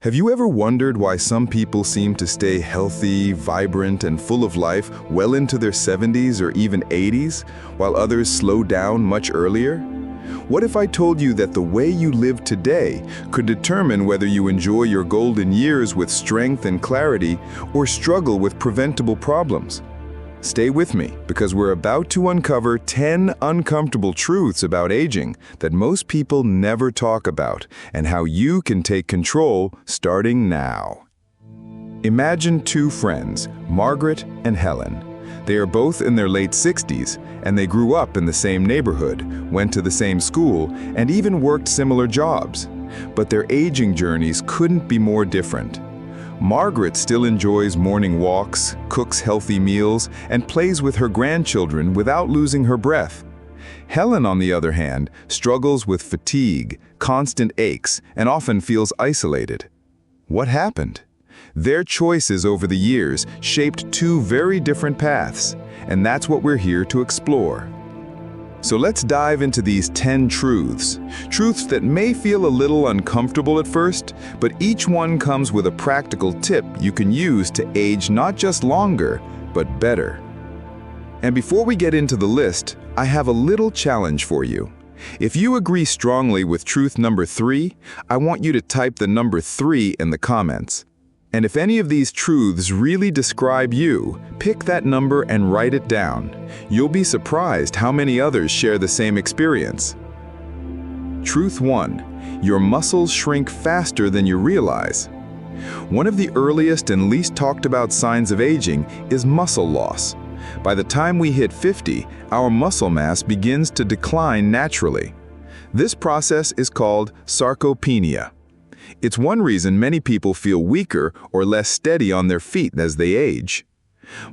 Have you ever wondered why some people seem to stay healthy, vibrant, and full of life well into their 70s or even 80s, while others slow down much earlier? What if I told you that the way you live today could determine whether you enjoy your golden years with strength and clarity or struggle with preventable problems? Stay with me, because we're about to uncover 10 uncomfortable truths about aging that most people never talk about, and how you can take control starting now. Imagine two friends, Margaret and Helen. They are both in their late 60s, and they grew up in the same neighborhood, went to the same school, and even worked similar jobs. But their aging journeys couldn't be more different. Margaret still enjoys morning walks, cooks healthy meals, and plays with her grandchildren without losing her breath. Helen, on the other hand, struggles with fatigue, constant aches, and often feels isolated. What happened? Their choices over the years shaped two very different paths, and that's what we're here to explore. So let's dive into these 10 truths that may feel a little uncomfortable at first, but each one comes with a practical tip you can use to age not just longer, but better. And before we get into the list, I have a little challenge for you. If you agree strongly with truth number 3, I want you to type the number 3 in the comments. And if any of these truths really describe you, pick that number and write it down. You'll be surprised how many others share the same experience. Truth 1. Your muscles shrink faster than you realize. One of the earliest and least talked about signs of aging is muscle loss. By the time we hit 50, our muscle mass begins to decline naturally. This process is called sarcopenia. It's one reason many people feel weaker or less steady on their feet as they age.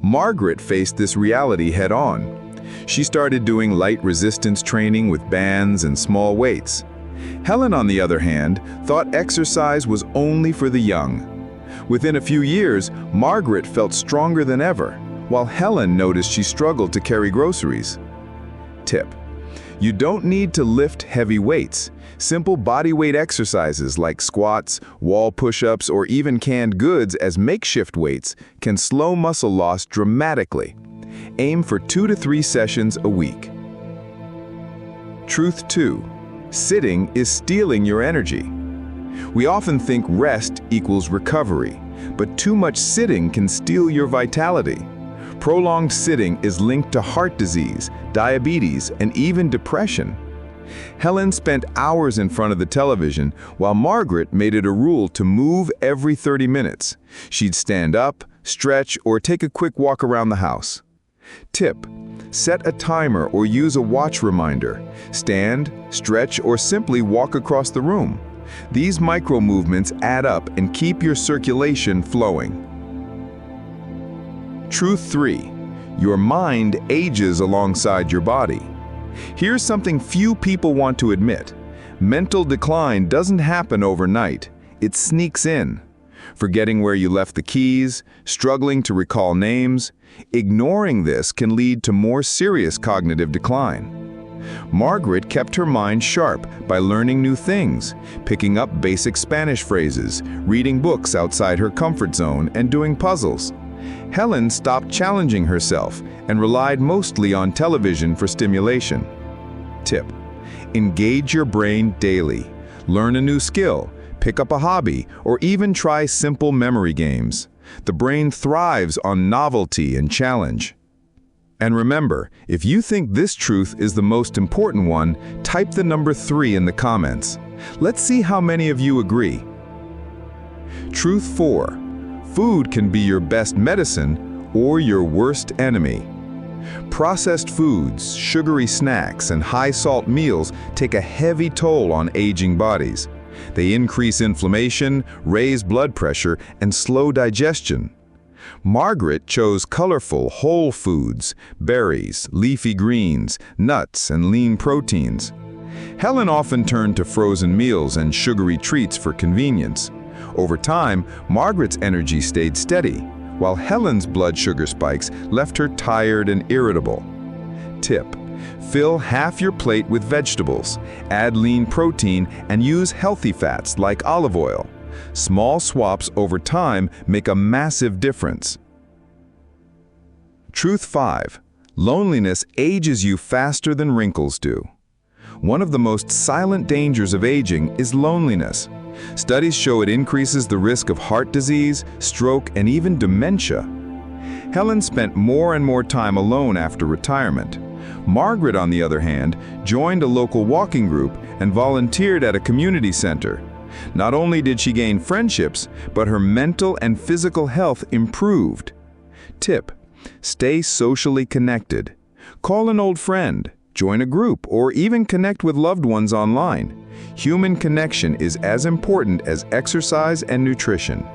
Margaret faced this reality head-on. She started doing light resistance training with bands and small weights. Helen, on the other hand, thought exercise was only for the young. Within a few years, Margaret felt stronger than ever, while Helen noticed she struggled to carry groceries. Tip: you don't need to lift heavy weights. Simple bodyweight exercises like squats, wall push-ups, or even canned goods as makeshift weights can slow muscle loss dramatically. Aim for 2 to 3 sessions a week. Truth 2. Sitting is stealing your energy. We often think rest equals recovery, but too much sitting can steal your vitality. Prolonged sitting is linked to heart disease, diabetes, and even depression. Helen spent hours in front of the television, while Margaret made it a rule to move every 30 minutes. She'd stand up, stretch, or take a quick walk around the house. Tip: set a timer or use a watch reminder. Stand, stretch, or simply walk across the room. These micro movements add up and keep your circulation flowing. Truth 3. Your mind ages alongside your body. Here's something few people want to admit. Mental decline doesn't happen overnight. It sneaks in. Forgetting where you left the keys, struggling to recall names, ignoring this can lead to more serious cognitive decline. Margaret kept her mind sharp by learning new things, picking up basic Spanish phrases, reading books outside her comfort zone, and doing puzzles. Helen stopped challenging herself and relied mostly on television for stimulation. Tip: engage your brain daily. Learn a new skill, pick up a hobby, or even try simple memory games. The brain thrives on novelty and challenge. And remember, if you think this truth is the most important one, type the number 3 in the comments. Let's see how many of you agree. Truth 4. Food can be your best medicine or your worst enemy. Processed foods, sugary snacks, and high-salt meals take a heavy toll on aging bodies. They increase inflammation, raise blood pressure, and slow digestion. Margaret chose colorful, whole foods, berries, leafy greens, nuts, and lean proteins. Helen often turned to frozen meals and sugary treats for convenience. Over time, Margaret's energy stayed steady, while Helen's blood sugar spikes left her tired and irritable. Tip: fill half your plate with vegetables, add lean protein, and use healthy fats like olive oil. Small swaps over time make a massive difference. Truth 5. Loneliness ages you faster than wrinkles do. One of the most silent dangers of aging is loneliness. Studies show it increases the risk of heart disease, stroke, and even dementia. Helen spent more and more time alone after retirement. Margaret, on the other hand, joined a local walking group and volunteered at a community center. Not only did she gain friendships, but her mental and physical health improved. Tip: stay socially connected. Call an old friend, join a group, or even connect with loved ones online. Human connection is as important as exercise and nutrition.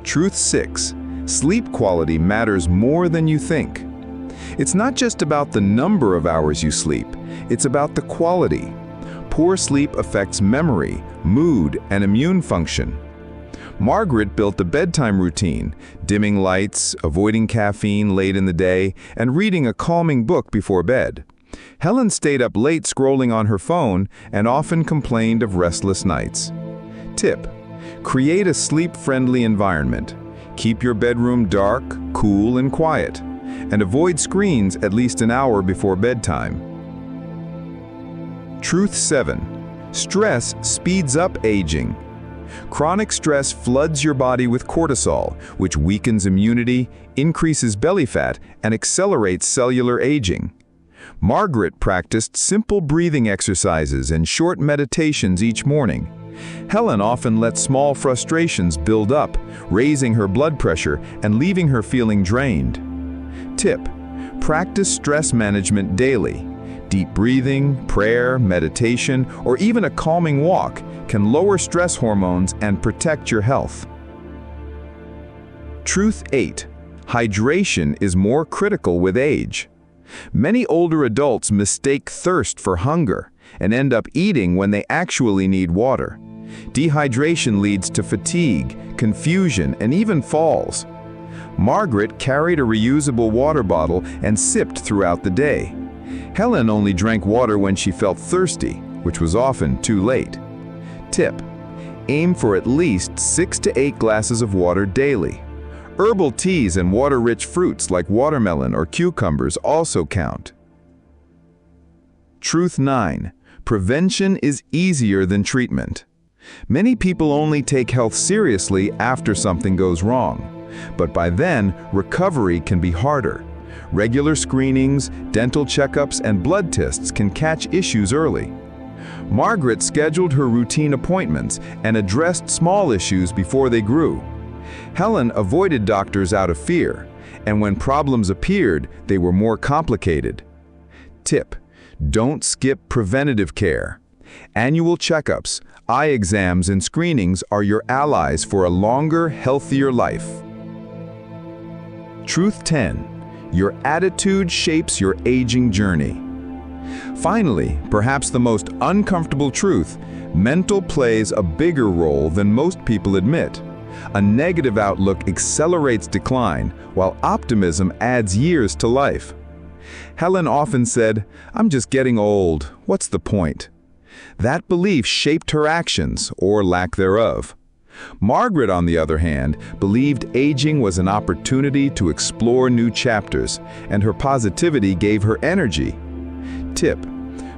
Truth 6. Sleep quality matters more than you think. It's not just about the number of hours you sleep, it's about the quality. Poor sleep affects memory, mood, and immune function. Margaret built a bedtime routine, dimming lights, avoiding caffeine late in the day, and reading a calming book before bed. Helen stayed up late scrolling on her phone and often complained of restless nights. Tip: create a sleep-friendly environment. Keep your bedroom dark, cool, and quiet, and avoid screens at least an hour before bedtime. Truth 7. Stress speeds up aging. Chronic stress floods your body with cortisol, which weakens immunity, increases belly fat, and accelerates cellular aging. Margaret practiced simple breathing exercises and short meditations each morning. Helen often let small frustrations build up, raising her blood pressure and leaving her feeling drained. Tip: practice stress management daily. Deep breathing, prayer, meditation, or even a calming walk can lower stress hormones and protect your health. Truth 8. Hydration is more critical with age. Many older adults mistake thirst for hunger and end up eating when they actually need water. Dehydration leads to fatigue, confusion, and even falls. Margaret carried a reusable water bottle and sipped throughout the day. Helen only drank water when she felt thirsty, which was often too late. Tip: aim for at least 6 to 8 glasses of water daily. Herbal teas and water-rich fruits like watermelon or cucumbers also count. Truth 9. Prevention is easier than treatment. Many people only take health seriously after something goes wrong, but by then, recovery can be harder. Regular screenings, dental checkups, and blood tests can catch issues early. Margaret scheduled her routine appointments and addressed small issues before they grew. Helen avoided doctors out of fear, and when problems appeared, they were more complicated. Tip: don't skip preventative care. Annual checkups, eye exams, and screenings are your allies for a longer, healthier life. Truth 10. Your attitude shapes your aging journey. Finally, perhaps the most uncomfortable truth, mental plays a bigger role than most people admit. A negative outlook accelerates decline, while optimism adds years to life. Helen often said, "I'm just getting old, what's the point?" That belief shaped her actions, or lack thereof. Margaret, on the other hand, believed aging was an opportunity to explore new chapters, and her positivity gave her energy. Tip: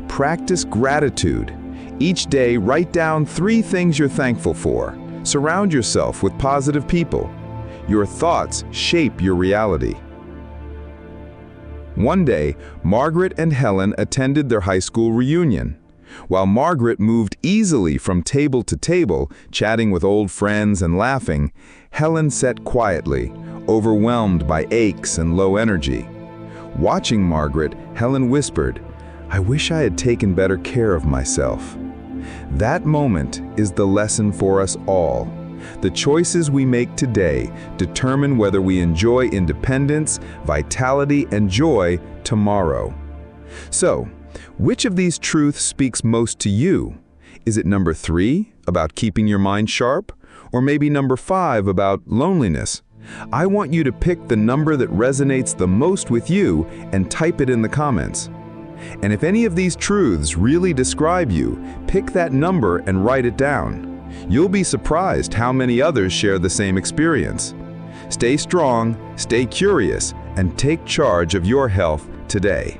practice gratitude. Each day, write down 3 things you're thankful for. Surround yourself with positive people. Your thoughts shape your reality. One day, Margaret and Helen attended their high school reunion. While Margaret moved easily from table to table, chatting with old friends and laughing, Helen sat quietly, overwhelmed by aches and low energy. Watching Margaret, Helen whispered, "I wish I had taken better care of myself." That moment is the lesson for us all. The choices we make today determine whether we enjoy independence, vitality, and joy tomorrow. So, which of these truths speaks most to you? Is it number 3, about keeping your mind sharp? Or maybe number 5, about loneliness? I want you to pick the number that resonates the most with you and type it in the comments. And if any of these truths really describe you, pick that number and write it down. You'll be surprised how many others share the same experience. Stay strong, stay curious, and take charge of your health today.